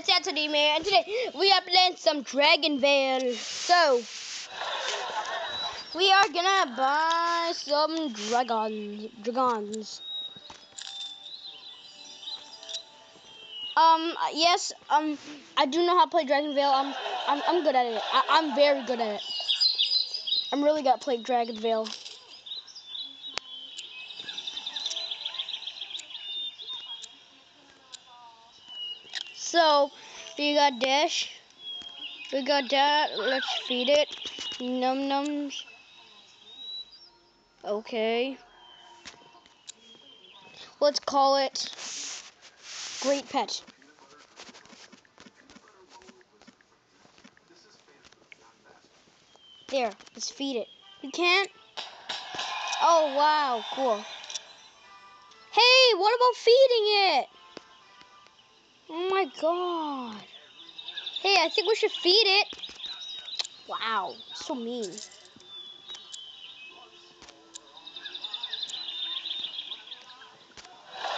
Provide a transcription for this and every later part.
it's Anthony, man, and today we are playing some Dragonvale. So, we are gonna buy some dragons. Yes, I do know how to play Dragonvale. I'm good at it. I'm very good at it. I'm really good at playing Dragonvale. So, we got Dash. We got that. Let's feed it. Num nums. Okay. Let's call it Great Pet. There, let's feed it. You can't? Oh, wow, cool. Hey, what about feeding it? Oh my god. Hey, I think we should feed it. Wow, so mean.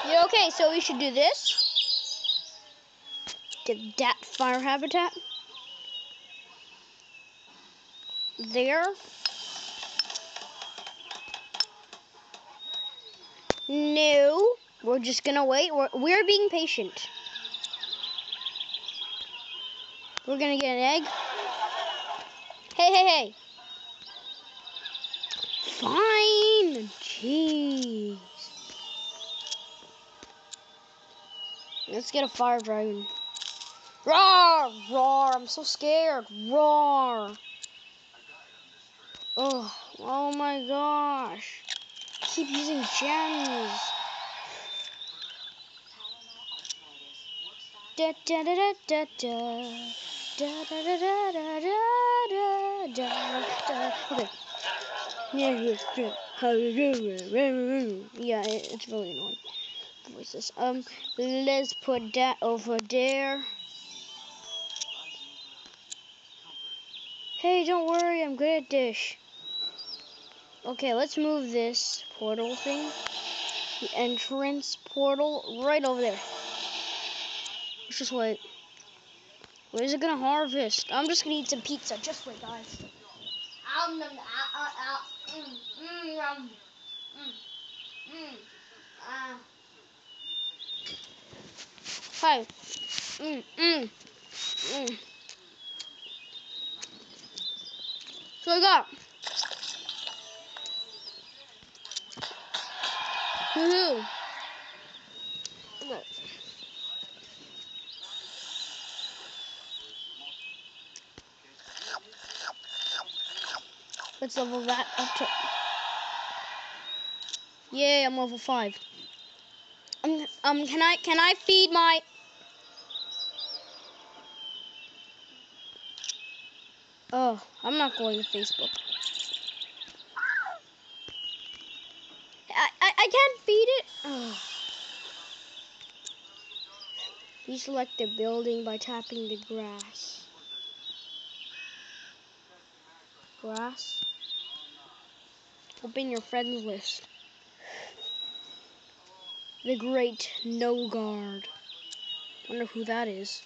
Yeah, okay, so we should do this. Get that fire habitat. There. No, we're just gonna wait. We're being patient. We're gonna get an egg. Hey. Fine. Jeez. Let's get a fire dragon. Roar! Roar! I'm so scared. Roar! Oh my gosh. I keep using gems. Da da da da da da. Da da da da da da da da. Okay. Yeah, it's really annoying. Voices. Let's put that over there. Hey, don't worry, I'm good at this. Okay, let's move this portal thing. The entrance portal right over there. Let's just wait. Where is it gonna harvest? I'm just gonna eat some pizza. Just wait, guys. Hi. So I got. Woohoo! Okay. Let's level that up to. Yay! I'm level 5. Can I feed my? Oh, I'm not going to Facebook. I can't feed it. Oh. Deselect the building by tapping the grass. Grass. Open your friends list. The Great No Guard. Wonder who that is.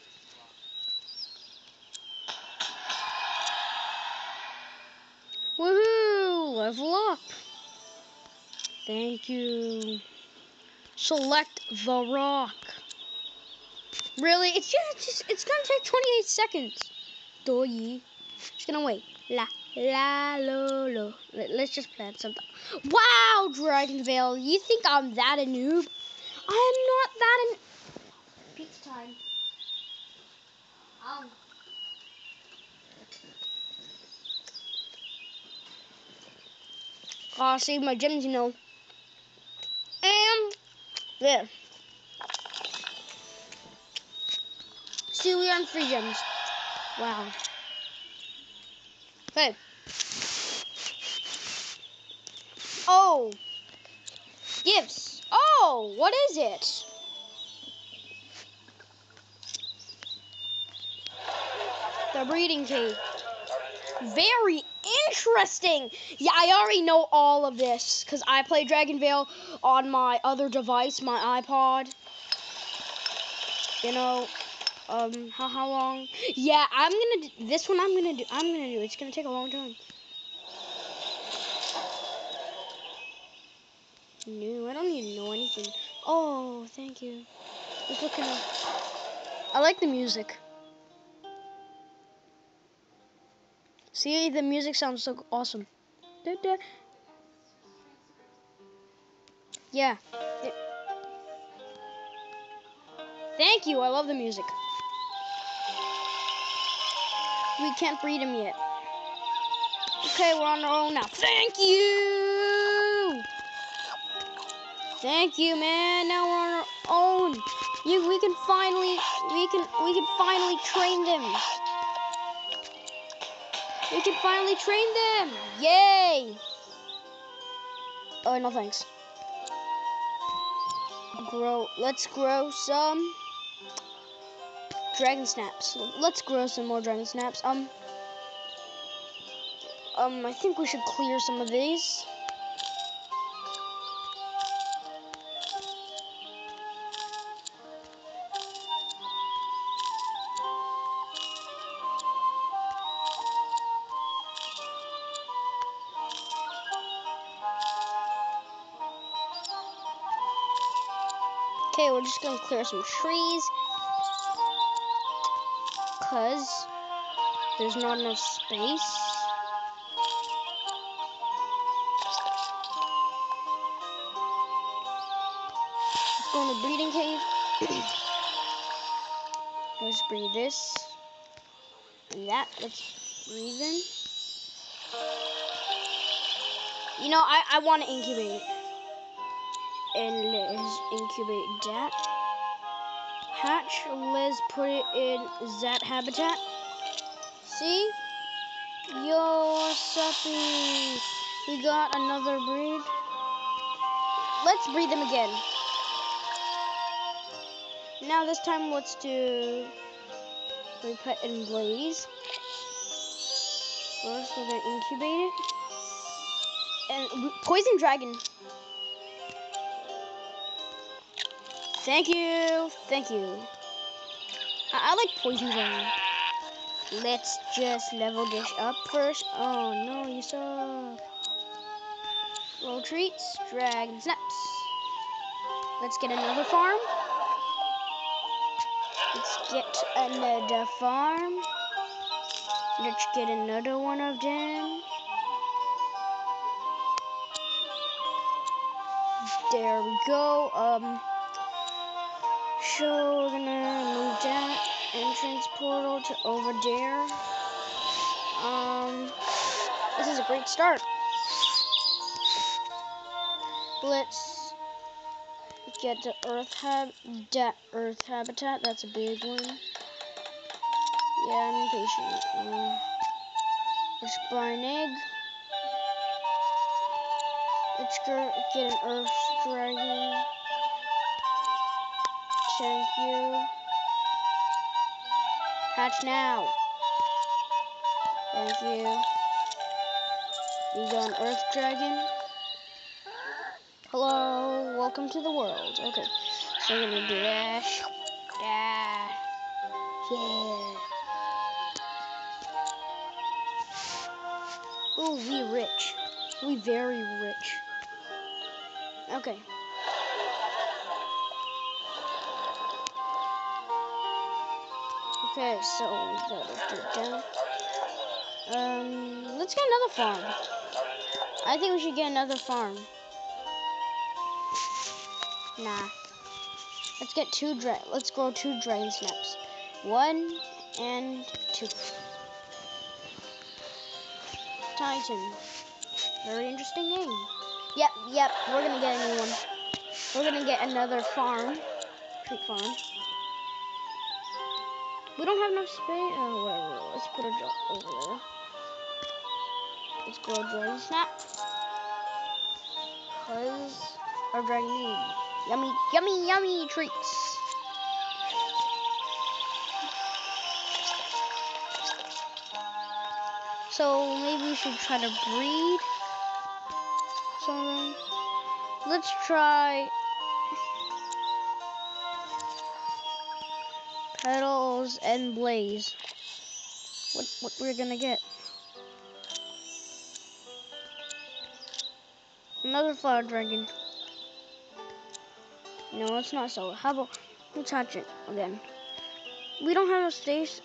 Woohoo! Level up. Thank you. Select the rock. Really? It's gonna take 28 seconds. Doyi. Just gonna wait. Let's just plant something. Wow, Dragonvale. You think I'm that a noob? I am not that an. Pizza time. Gotta save my gems, you know. And there. See, we earned 3 gems. Wow. Hey. Oh. Gifts. Oh, what is it? The breeding cave. Very interesting. Yeah, I already know all of this because I play Dragonvale on my other device, my iPod. You know, how long? Yeah, I'm gonna do this one. I'm gonna do. It's gonna take a long time. No, I don't need to know anything. Oh, thank you. Let's look at. I like the music. See, the music sounds so awesome. Da, da. Yeah. Thank you. I love the music. We can't breed him yet. Okay, we're on our own now. Thank you. Thank you, man. Now we're on our own. We can finally train them. We can finally train them. Yay! Oh, no thanks. Let's grow some dragon snaps. Let's grow some more dragon snaps. I think we should clear some of these. Okay, we're just gonna clear some trees because there's not enough space. Let's go in the breeding cave. Let's breed this and that. Let's breathe in. You know, I want to incubate. And let's incubate that. Hatch, let's put it in that habitat. See? Yo, suppy. We got another breed. Let's breed them again. Now this time let's do, we put in Blaze. First we're gonna incubate it. And Poison Dragon. Thank you. Thank you. I like Poison Dragon. Let's just level this up first. Oh no, you suck. Roll treats, dragon snaps. Let's get another farm. Let's get another farm. Let's get another one of them. There we go. So we're gonna move that entrance portal to over there. This is a great start. Let's get the earth habitat. That's a big one. Yeah, I'm impatient. Let's buy an egg. Let's get an earth dragon. Thank you. Hatch now. Thank you. We got an earth dragon. Hello, welcome to the world. Okay, so we're gonna do dash. Yeah. Ooh, we rich. We very rich. Okay. Okay, so we gotta do it down. Let's get another farm. I think we should get another farm. Nah. Let's grow 2 dragon snaps. 1 and 2. Titan. Very interesting name. Yep, we're gonna get a new one. We're gonna get another farm. Treat farm. We don't have enough space. Oh, whatever. Let's put a over there. Let's grow a dragon snap. Because our dragon needs yummy treats. So maybe we should try to breed something. Let's try Petals and blaze. What we're gonna get? Another flower dragon. No, let's not sell it. How about let's hatch it again? We don't have no space.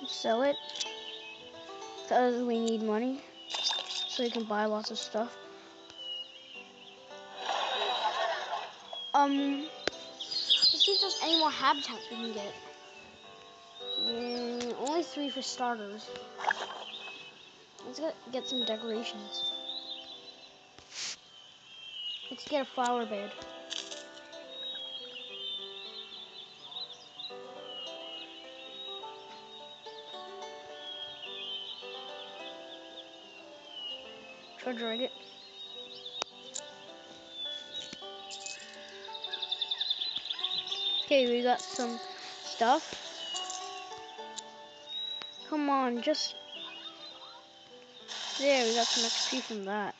Sell it because we need money so we can buy lots of stuff. Let's see if there's any more habitats we can get. Only 3 for starters. Let's get some decorations. Let's get a flower bed. Treasure it. Okay, we got some stuff. Come on, just there. We got some XP from that.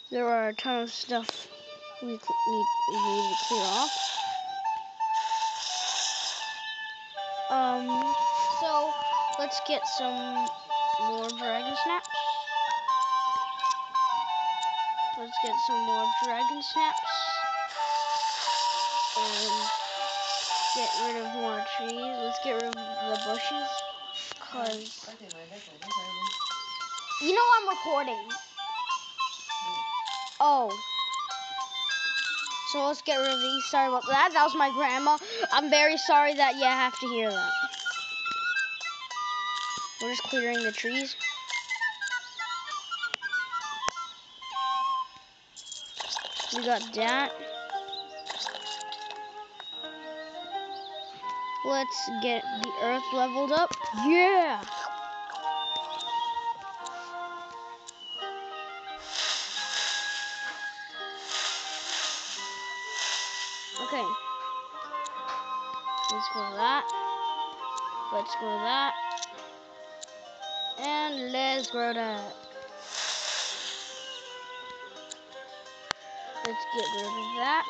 There are a ton of stuff we need to clear off. So let's get some more dragon snaps. Let's get some more dragon snaps. And get rid of more trees. Let's get rid of the bushes. Cause you know I'm recording. Oh. So let's get rid of these. Sorry about that. That was my grandma. I'm very sorry that you have to hear that. We're just clearing the trees. We got that. Let's get the earth leveled up. Yeah! Okay. Let's go to that. Let's go to that. And let's grow that. Let's get rid of that.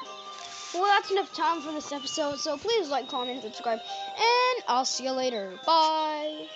Well, that's enough time for this episode. So please like, comment, subscribe. And I'll see you later. Bye.